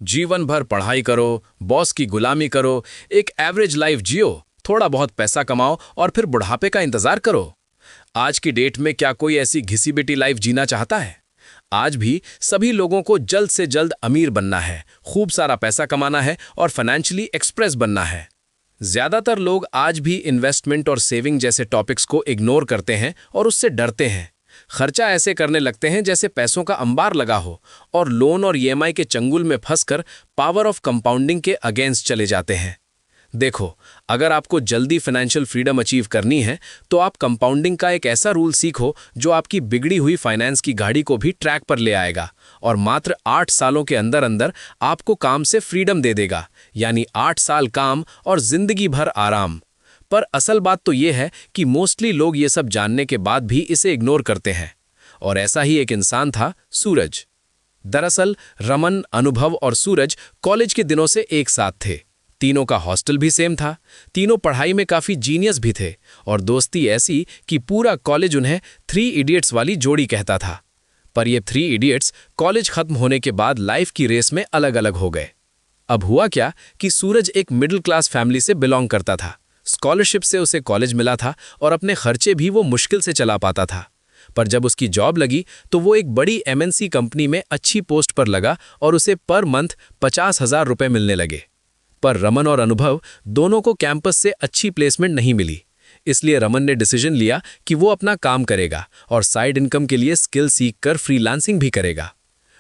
जीवन भर पढ़ाई करो, बॉस की गुलामी करो, एक एवरेज लाइफ जियो, थोड़ा बहुत पैसा कमाओ और फिर बुढ़ापे का इंतजार करो। आज की डेट में क्या कोई ऐसी घिसी पिटी लाइफ जीना चाहता है? आज भी सभी लोगों को जल्द से जल्द अमीर बनना है, खूब सारा पैसा कमाना है और फाइनेंशियली एक्सप्रेस बनना है। ज्यादातर लोग आज भी इन्वेस्टमेंट और सेविंग जैसे टॉपिक्स को इग्नोर करते हैं और उससे डरते हैं। खर्चा ऐसे करने लगते हैं जैसे पैसों का अंबार लगा हो और लोन और ईएमआई के चंगुल में फंसकर पावर ऑफ कंपाउंडिंग के अगेंस्ट चले जाते हैं। देखो, अगर आपको जल्दी फाइनेंशियल फ्रीडम अचीव करनी है तो आप कंपाउंडिंग का एक ऐसा रूल सीखो जो आपकी बिगड़ी हुई फाइनेंस की गाड़ी को भी ट्रैक पर ले आएगा और मात्र 8 सालों के अंदर अंदर आपको काम से फ्रीडम दे देगा, यानी 8 साल काम और जिंदगी भर आराम। पर असल बात तो यह है कि मोस्टली लोग ये सब जानने के बाद भी इसे इग्नोर करते हैं। और ऐसा ही एक इंसान था सूरज। दरअसल रमन, अनुभव और सूरज कॉलेज के दिनों से एक साथ थे। तीनों का हॉस्टल भी सेम था, तीनों पढ़ाई में काफी जीनियस भी थे और दोस्ती ऐसी कि पूरा कॉलेज उन्हें 3 इडियट्स वाली जोड़ी कहता था। पर ये 3 इडियट्स कॉलेज खत्म होने के बाद लाइफ की रेस में अलग अलग हो गए। अब हुआ क्या कि सूरज एक मिडिल क्लास फैमिली से बिलोंग करता था। स्कॉलरशिप से उसे कॉलेज मिला था और अपने खर्चे भी वो मुश्किल से चला पाता था। पर जब उसकी जॉब लगी तो वो एक बड़ी एमएनसी कंपनी में अच्छी पोस्ट पर लगा और उसे पर मंथ 50,000 रुपए मिलने लगे। पर रमन और अनुभव दोनों को कैंपस से अच्छी प्लेसमेंट नहीं मिली। इसलिए रमन ने डिसीजन लिया कि वो अपना काम करेगा और साइड इनकम के लिए स्किल सीख कर फ्रीलांसिंग भी करेगा।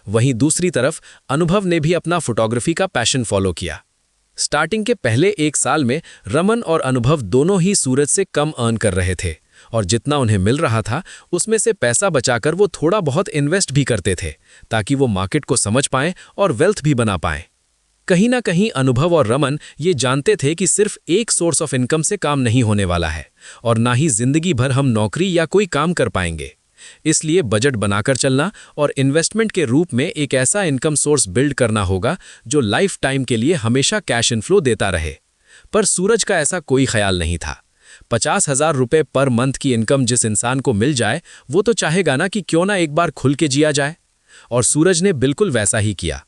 वहीं दूसरी तरफ अनुभव ने भी अपना फोटोग्राफी का पैशन फॉलो किया। स्टार्टिंग के पहले 1 साल में रमन और अनुभव दोनों ही सूरज से कम अर्न कर रहे थे और जितना उन्हें मिल रहा था उसमें से पैसा बचाकर वो थोड़ा बहुत इन्वेस्ट भी करते थे ताकि वो मार्केट को समझ पाएं और वेल्थ भी बना पाएं। कहीं ना कहीं अनुभव और रमन ये जानते थे कि सिर्फ एक सोर्स ऑफ इनकम से काम नहीं होने वाला है और ना ही जिंदगी भर हम नौकरी या कोई काम कर पाएंगे। इसलिए बजट बनाकर चलना और इन्वेस्टमेंट के रूप में एक ऐसा इनकम सोर्स बिल्ड करना होगा जो लाइफ टाइम के लिए हमेशा कैश इनफ्लो देता रहे। पर सूरज का ऐसा कोई ख्याल नहीं था। 50,000 रुपए पर मंथ की इनकम जिस इंसान को मिल जाए वो तो चाहेगा ना कि क्यों ना एक बार खुल के जिया जाए, और सूरज ने बिल्कुल वैसा ही किया।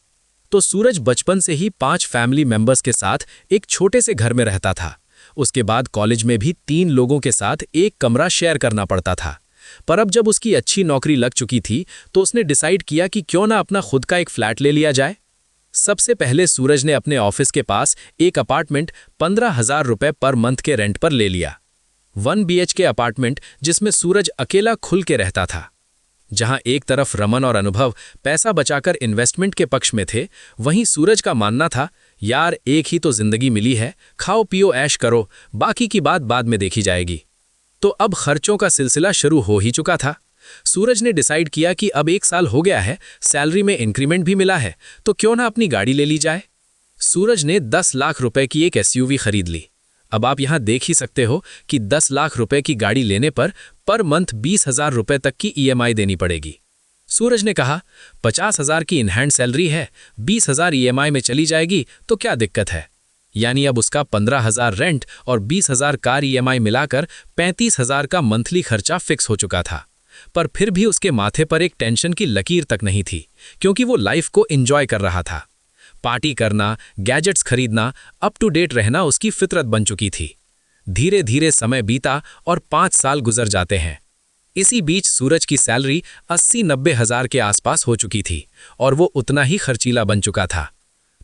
तो सूरज बचपन से ही 5 फैमिली मेंबर्स के साथ एक छोटे से घर में रहता था। उसके बाद कॉलेज में भी 3 लोगों के साथ एक कमरा शेयर करना पड़ता था। पर अब जब उसकी अच्छी नौकरी लग चुकी थी तो उसने डिसाइड किया कि क्यों ना अपना खुद का एक फ्लैट ले लिया जाए। सबसे पहले सूरज ने अपने ऑफिस के पास एक अपार्टमेंट 15,000 रुपए पर मंथ के रेंट पर ले लिया। 1 BHK अपार्टमेंट जिसमें सूरज अकेला खुल के रहता था। जहां एक तरफ रमन और अनुभव पैसा बचाकर इन्वेस्टमेंट के पक्ष में थे, वहीं सूरज का मानना था, यार एक ही तो जिंदगी मिली है, खाओ पियो ऐश करो, बाकी की बात बाद में देखी जाएगी। तो अब खर्चों का सिलसिला शुरू हो ही चुका था। सूरज ने डिसाइड किया कि अब 1 साल हो गया है, सैलरी में इंक्रीमेंट भी मिला है, तो क्यों ना अपनी गाड़ी ले ली जाए। सूरज ने 10 लाख रुपए की एक एसयूवी खरीद ली। अब आप यहां देख ही सकते हो कि 10 लाख रुपए की गाड़ी लेने पर मंथ 20,000 रुपए तक की ईएमआई देनी पड़ेगी। सूरज ने कहा, 50,000 की इन हैंड सैलरी है, 20,000 ईएमआई में चली जाएगी तो क्या दिक्कत है। यानी अब उसका 15,000 रेंट और 20,000 कार ईएमआई मिलाकर 35,000 का मंथली खर्चा फिक्स हो चुका था। पर फिर भी उसके माथे पर एक टेंशन की लकीर तक नहीं थी, क्योंकि वो लाइफ को एंजॉय कर रहा था। पार्टी करना, गैजेट्स खरीदना, अप टू डेट रहना उसकी फितरत बन चुकी थी। धीरे धीरे समय बीता और 5 साल गुजर जाते हैं। इसी बीच सूरज की सैलरी 80-90 हज़ार के आसपास हो चुकी थी और वो उतना ही खर्चीला बन चुका था।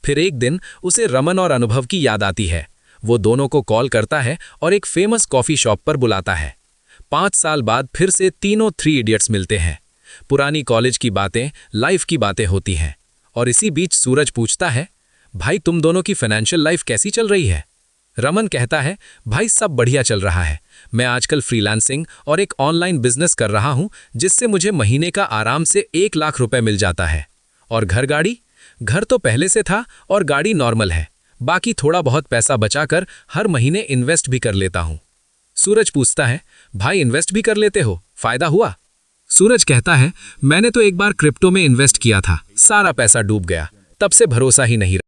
फिर एक दिन उसे रमन और अनुभव की याद आती है। वो दोनों को कॉल करता है और एक फेमस कॉफी शॉप पर बुलाता है। 5 साल बाद फिर से तीनों 3 इडियट्स मिलते हैं। पुरानी कॉलेज की बातें, लाइफ की बातें होती हैं। और इसी बीच सूरज पूछता है, भाई तुम दोनों की फाइनेंशियल लाइफ कैसी चल रही है। रमन कहता है, भाई सब बढ़िया चल रहा है। मैं आजकल फ्रीलांसिंग और एक ऑनलाइन बिजनेस कर रहा हूं जिससे मुझे महीने का आराम से 1 लाख रुपए मिल जाता है। और घर गाड़ी, घर तो पहले से था और गाड़ी नॉर्मल है, बाकी थोड़ा बहुत पैसा बचाकर हर महीने इन्वेस्ट भी कर लेता हूं। सूरज पूछता है, भाई इन्वेस्ट भी कर लेते हो, फायदा हुआ। सूरज कहता है, मैंने तो एक बार क्रिप्टो में इन्वेस्ट किया था, सारा पैसा डूब गया, तब से भरोसा ही नहीं रहा।